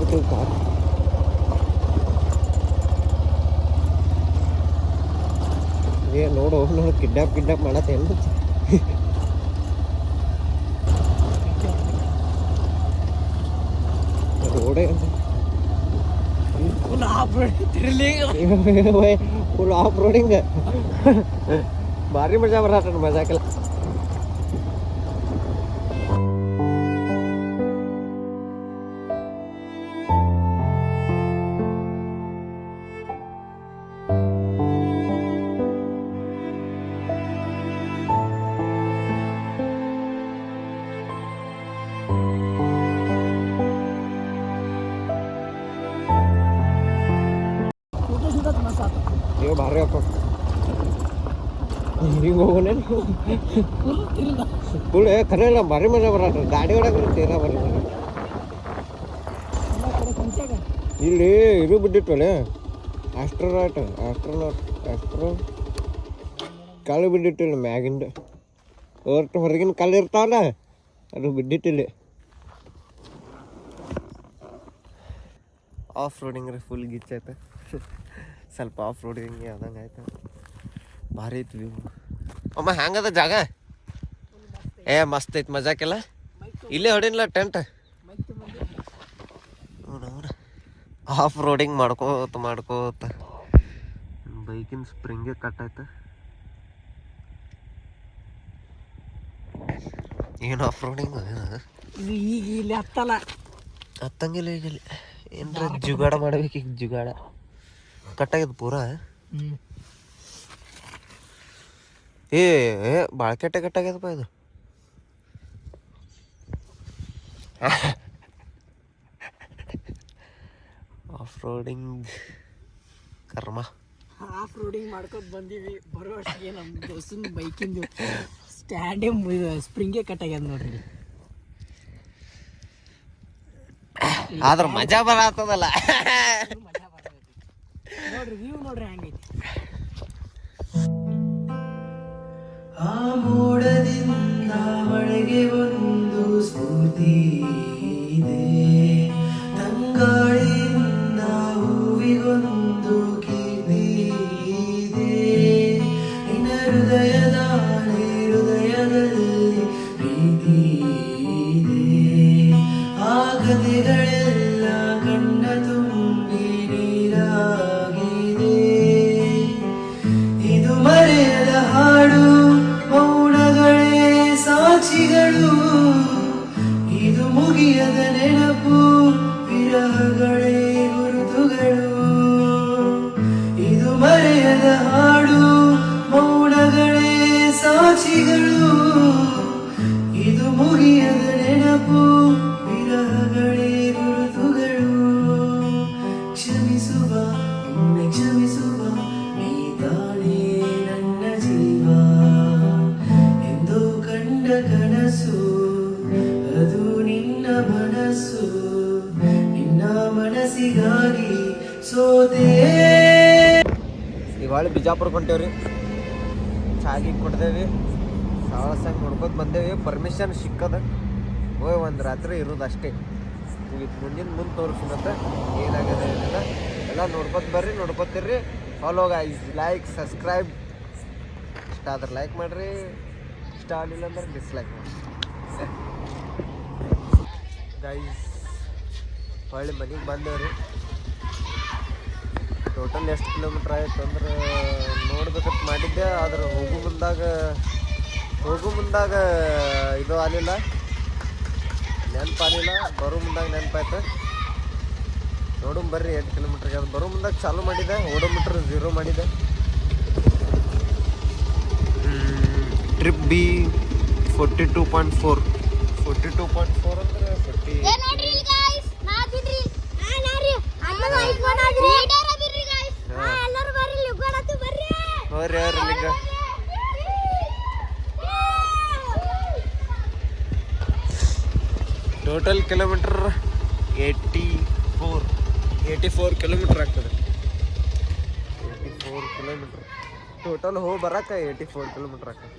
ಹೋಗ್ತೀವಿ ಕಾರ್. ನೋಡು kidnap ಮಾಡತ್ತೇನು ರೋಡೇ full off roading ಭಾರಿ ಮಜಾ ಬರತ್ತ ಮಜಾಕಿಲ್ಲ. ನೀವು ಭಾರಿ ಹಾಕೋ ಹಿಂಗೆ ಹೋಗೋಣ ಫುಲ್ ಖರೆ ಇಲ್ಲ ಭಾರಿ ಮಜಾ ಬರತ್ತ ಗಾಡಿ ಹೊಡಕ್ರಿ ತೀರಾ ಭಾರಿ ಮಜಾ. ಇಲ್ಲಿ ಇದು ಬಿಟ್ಟಿತ್ತಲೆ ಆಸ್ಟ್ರೋ ಕಾಲು ಬಿದ್ದಿಟ್ಟಿಲ್ಲ ಮ್ಯಾಗಿಂದ ಹೊರಗಿನ ಕಾಲು ಇರ್ತಾವಲ್ಲ ಅದು ಬಿದ್ದಿಟ್ಟಿಲ್ಲ. ಆಫ್ ರೋಡಿಂಗ್ ರೀ ಫುಲ್ ಗಿಚ್ಚೈತೆ. ಸ್ವಲ್ಪ ಆಫ್ ರೋಡಿಂಗ್ ಆದಂಗೆ ಆಯ್ತು. ಭಾರಿ ಐತಿ ವ್ಯೂ. ಅಮ್ಮ ಹೆಂಗದ ಜಾಗ? ಮಸ್ತ್ ಐತಿ ಮಜಾಕಿಲ್ಲ. ಇಲ್ಲೇ ಹೊಡಿನಿಲ್ಲ ಟೆಂಟ್. ಆಫ್ ರೋಡಿಂಗ್ ಮಾಡ್ಕೋತ ಬೈಕಿನ ಸ್ಪ್ರಿಂಗೇ ಕಟ್ ಆಯ್ತು. ಏನು ಆಫ್ ರೋಡಿಂಗ್ ಈಗ ಇಲ್ಲಿ ಹತ್ತಂಗಿಲ್ಲ. ಈಗ ಏನ್ರ ಜುಗಾಡ ಮಾಡ್ಬೇಕು. ಈಗ ಜುಗಾಡ ಕಟ್ಟಾಗ್ಯದ ಪೂರಾ. ಭಾಳ ಕಟ್ಟಾಗ್ಯದಪ್ಪ ಇದು. ಆಫ್ ರೋಡಿಂಗ್ ಕರ್ಮ. ಆಫ್ ರೋಡಿಂಗ್ ಮಾಡ್ಕೊತ ಬಂದೀವಿ. ಬರೋ ಅಷ್ಟಿಗೆ ನಮ್ಮ ದೋಸ್ತನ ಬೈಕಿಂದು ಸ್ಟ್ಯಾಂಡೇ ಸ್ಪ್ರಿಂಗೇ ಕಟ್ಟಾಗ್ಯದ ನೋಡ್ರಿ. ಆದ್ರ ಮಜಾ ಬರತ್ತದಲ್ಲ. ನೋಡ್ರಿ ವ್ಯೂ ನೋಡ್ರಿ ಹೆಂಗೈತಿ. ಆ ಮೋಡದಿಂದ ಮಳೆಗೆ ಒಂದು ಸ್ಫೂರ್ತಿ ಇದೆ, ತಂಗಾಳಿಯಿಂದ ಹೂವಿಗೊಂದು ಕೀರ್ತಿ ಇದೆ. ನಿನ್ನ ಹೃದಯದಲ್ಲಿ ಪ್ರೀತಿ ಇದೆ. ಆ ಕಥೆಗಳೆಲ್ಲ ಕಣ್ಣ ತುಂಬಿ ನೀರಾಗಿದೆ. ಇದು ಮರೆಯದ ಹಾಡು, ಮೌನಗಳೇ ಸಾಕ್ಷಿಗಳು. ಇದು ಮುಗಿಯದ ನೆನಪು, ವಿರಹಗಳೇ ಗುರುತುಗಳು. ಇದು ಮರೆಯದ ಹಾಡು, ಮೌನಗಳೇ ಸಾಕ್ಷಿಗಳು. ಇದು ಮುಗಿಯದ ನೆನಪು, ವಿರಹಗಳೇ ಗುರುತುಗಳು. ಕ್ಷಮಿಸುವ ಒಮ್ಮೆ ಕ್ಷಮಿಸುವ, ನೀ ತಾನೇ ನನ್ನ ಜೀವ. ಎಂದು ಕಂಡ ಕನಸು ಅದು ನಿನ್ನ ಮನಸ್ಸು. ನಿನ್ನ ಮನಸ್ಸಿಗಾಗಿ ಸೋತೆ. ಇವಾಗ ಬಿಜಾಪುರ ಕೊಂಟೇವ್ರಿ. ಚಾಗಿ ಕೊಡ್ದೇವಿ, ಸಾವಸ ನೋಡ್ಕೊತ ಬಂದೇವಿ. ಪರ್ಮಿಷನ್ ಸಿಕ್ಕದ. ಒಂದು ರಾತ್ರಿ ಇರೋದು ಅಷ್ಟೇ. ಮುಂದೆ ತೋರಿಸಿನತ್ತ ಏನಾಗದ ಏನಿಲ್ಲ. ಎಲ್ಲ ನೋಡ್ಕೊತ ಬರ್ರಿ, ನೋಡ್ಕೊತಿರ್ರಿ. Follow guys, like subscribe. ಇಷ್ಟ ಆದ್ರೆ ಲೈಕ್ ಮಾಡಿರಿ, ಇಷ್ಟ ಆಗಲಿಲ್ಲ ಅಂದ್ರೆ ಡಿಸ್ಲೈಕ್ ಮಾಡಿ ಗೈಸ್. ಹೊಳ್ಳಿ ಮನೆಗೆ ಬಂದೇವ್ರಿ. ಟೋಟಲ್ ಎಷ್ಟು ಕಿಲೋಮೀಟ್ರ್ ಆಯ್ತು ಅಂದ್ರೆ ನೋಡ್ಬೇಕಂತ ಮಾಡಿದ್ದೆ. ಆದ್ರೆ ಹೋಗು ಮುಂದಾಗ ಇದು ಆಗಲಿಲ್ಲ, ನೆನಪಾಗಲಿಲ್ಲ. ಬರೋ ಮುಂದಾಗ ನೆನಪಾಯ್ತು. ನೋಡು ಬರ್ರಿ 8 ಕಿಲೋಮೀಟ್ರಿಗೆ. ಅದು ಬರೋ ಮುಂದಾಗ ಚಾಲು ಮಾಡಿದೆ, ಓಡೋಮೀಟ್ರ್ 0 ಮಾಡಿದೆ. ಟ್ರಿಪ್ ಬಿ 42.4 ಅಂದ್ರೆ 40. ಟೋಟಲ್ ಕಿಲೋಮೀಟರ್ 84 ಕಿಲೋಮೀಟರ್ ಆಗ್ತದೆ. 84 ಕಿಲೋಮೀಟರ್ ಟೋಟಲ್ ಹೋಗಿ ಬರಕ್ಕೆ 84 ಕಿಲೋಮೀಟರ್ ಆಗ್ತದೆ.